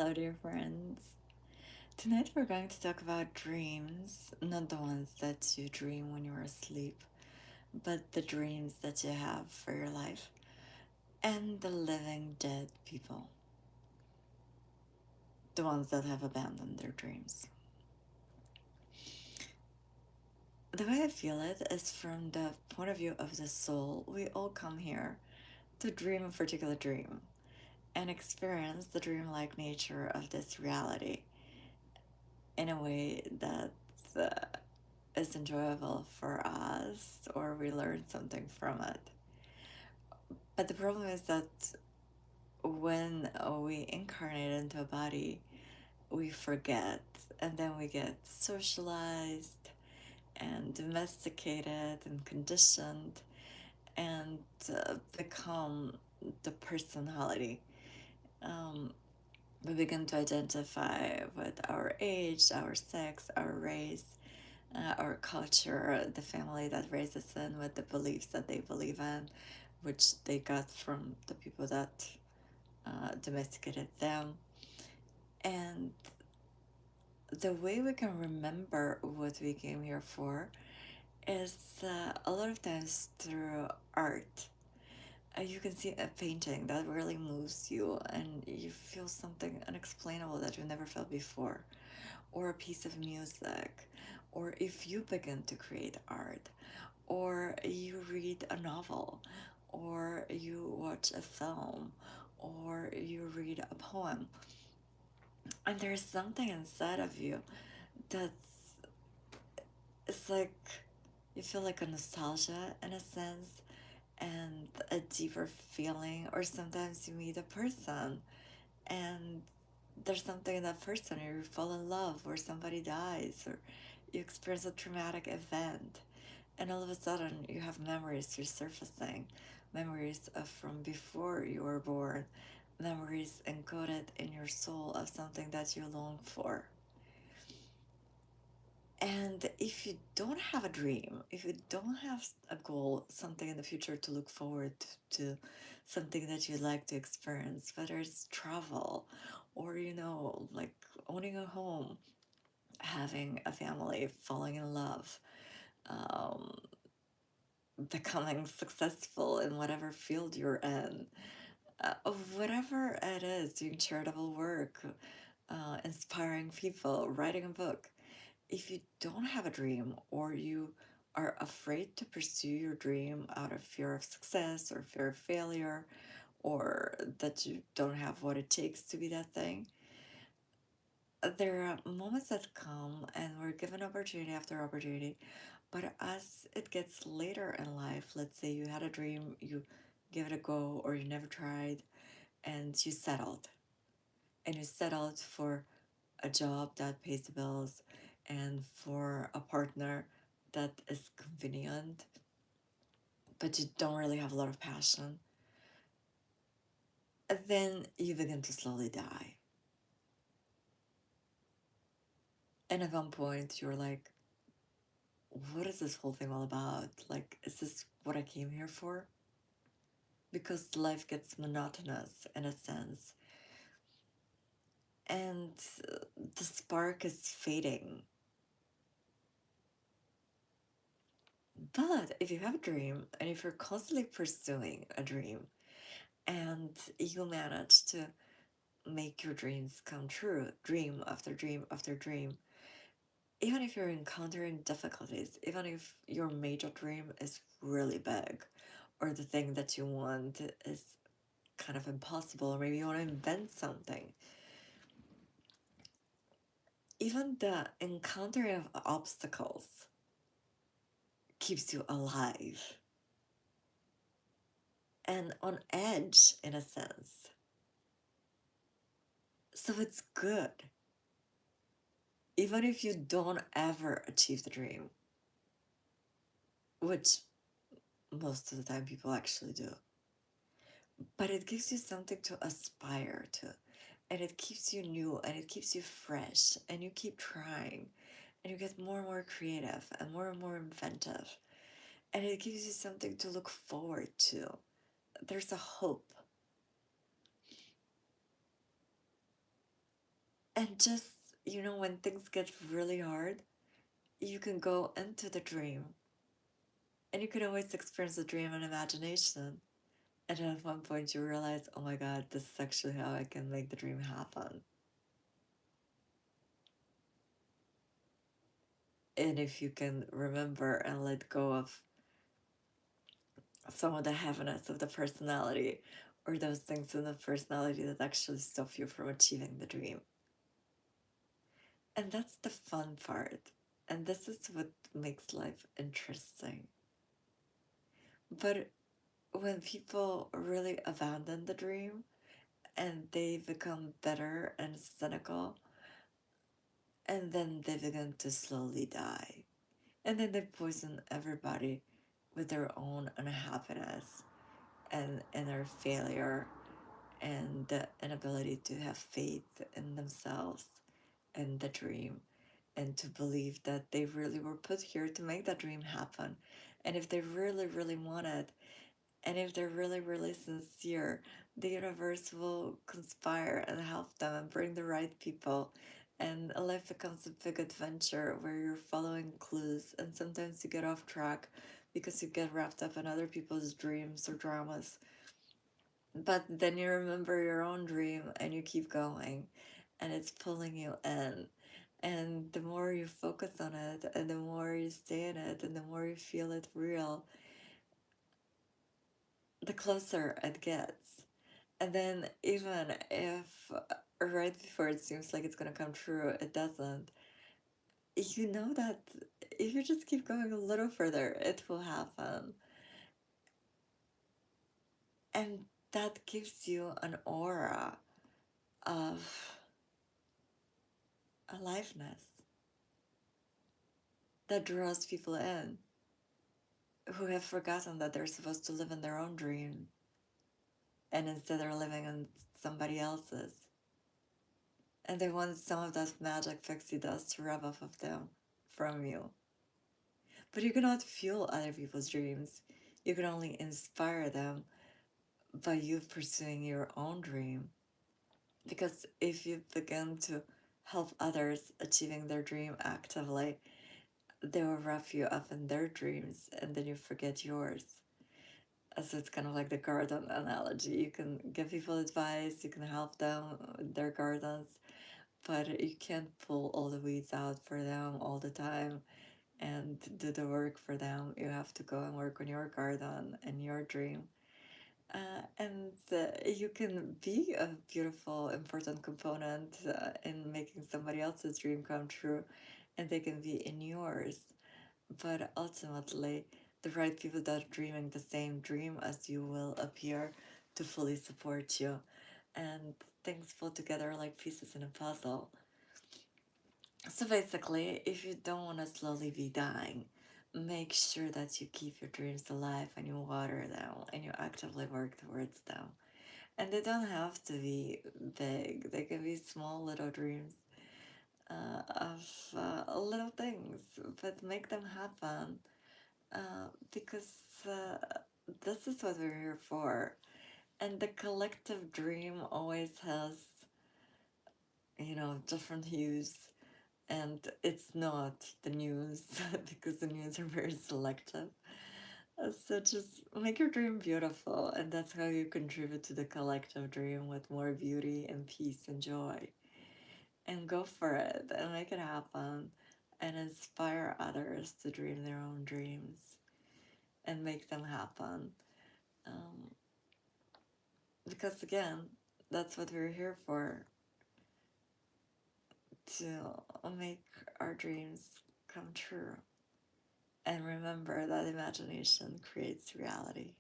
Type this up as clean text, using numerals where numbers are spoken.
Hello, dear friends. Tonight we're going to talk about dreams, not the ones that you dream when you're asleep, but the dreams that you have for your life and the living dead people, the ones that have abandoned their dreams. The way I feel it is from the point of view of the soul. We all come here to dream a particular dream and experience the dreamlike nature of this reality in a way that uh, is enjoyable for us or we learn something from it. But the problem is that when we incarnate into a body, we forget and then we get socialized and domesticated and conditioned and become the personality. Um, we begin to identify with our age, our sex, our race, our culture, the family that raised us in, with the beliefs that they believe in, which they got from the people that domesticated them. And the way we can remember what we came here for is a lot of times through art. You can see a painting that really moves you and you feel something unexplainable that you never felt before, or a piece of music, or if you begin to create art, or you read a novel, or you watch a film, or you read a poem, and there's something inside of you that's it's like you feel like a nostalgia in a sense and a deeper feeling, or sometimes you meet a person and there's something in that person, or you fall in love, or somebody dies, or you experience a traumatic event, and all of a sudden you have memories resurfacing, memories of from before you were born, memories encoded in your soul of something that you long for. And if you don't have a dream, if you don't have a goal, something in the future to look forward to, something that you'd like to experience, whether it's travel or, like owning a home, having a family, falling in love, um, becoming successful in whatever field you're in, whatever it is, doing charitable work, inspiring people, writing a book. If you don't have a dream, or you are afraid to pursue your dream out of fear of success or fear of failure, or that you don't have what it takes to be that thing, there are moments that come and we're given opportunity after opportunity. But as it gets later in life, let's say you had a dream, you give it a go, or you never tried, and you settled. And you settled for a job that pays the bills and for a partner that is convenient, but you don't really have a lot of passion. And then you begin to slowly die. And at one point, you're like, what is this whole thing all about? Like, is this what I came here for? Because life gets monotonous in a sense, and the spark is fading. But if you have a dream and if you're constantly pursuing a dream and you manage to make your dreams come true, dream after dream after dream, even if you're encountering difficulties, even if your major dream is really big, or the thing that you want is kind of impossible, or maybe you want to invent something, even the encountering of obstacles keeps you alive and on edge in a sense. So it's good, even if you don't ever achieve the dream, which most of the time people actually do. But it gives you something to aspire to, and it keeps you new, and it keeps you fresh, and you keep trying, and you get more and more creative and more inventive, and it gives you something to look forward to. There's a hope. And just, when things get really hard, you can go into the dream and you can always experience the dream in imagination. And then at one point you realize, oh my god, this is actually how I can make the dream happen. And if you can remember and let go of some of the heaviness of the personality or those things in the personality that actually stop you from achieving the dream. And that's the fun part. And this is what makes life interesting. But when people really abandon the dream and they become bitter and cynical, and then they begin to slowly die. And then they poison everybody with their own unhappiness and inner failure and the inability to have faith in themselves and the dream and to believe that they really were put here to make that dream happen. And if they really, really want it, and if they're really, really sincere, the universe will conspire and help them and bring the right people. And life becomes a big adventure where you're following clues, and sometimes you get off track because you get wrapped up in other people's dreams or dramas. But then you remember your own dream and you keep going, and it's pulling you in. And the more you focus on it, and the more you stay in it, and the more you feel it real, the closer it gets. And then, even if right before it seems like it's gonna come true, it doesn't, you know that if you just keep going a little further, it will happen. And that gives you an aura of aliveness that draws people in who have forgotten that they're supposed to live in their own dream and instead are living in somebody else's. And they want some of that magic pixie dust to rub off of them from you. But you cannot fuel other people's dreams. You can only inspire them by you pursuing your own dream. Because if you begin to help others achieving their dream actively, they will wrap you up in their dreams and then you forget yours. So it's kind of like the garden analogy. You can give people advice, you can help them with their gardens, but you can't pull all the weeds out for them all the time and do the work for them. You have to go and work on your garden and your dream. And you can be a beautiful, important component in making somebody else's dream come true, and they can be in yours. But ultimately, the right people that are dreaming the same dream as you will appear to fully support you, and things fall together like pieces in a puzzle. So basically, if you don't want to slowly be dying, make sure that you keep your dreams alive and you water them and you actively work towards them. And they don't have to be big, they can be small little dreams of little things, but make them happen because this is what we're here for. And the collective dream always has, different hues. And it's not the news because the news are very selective. So just make your dream beautiful, and that's how you contribute to the collective dream with more beauty and peace and joy. And go for it and make it happen and inspire others to dream their own dreams and make them happen. Um, because again, that's what we're here for, to make our dreams come true. And remember that imagination creates reality.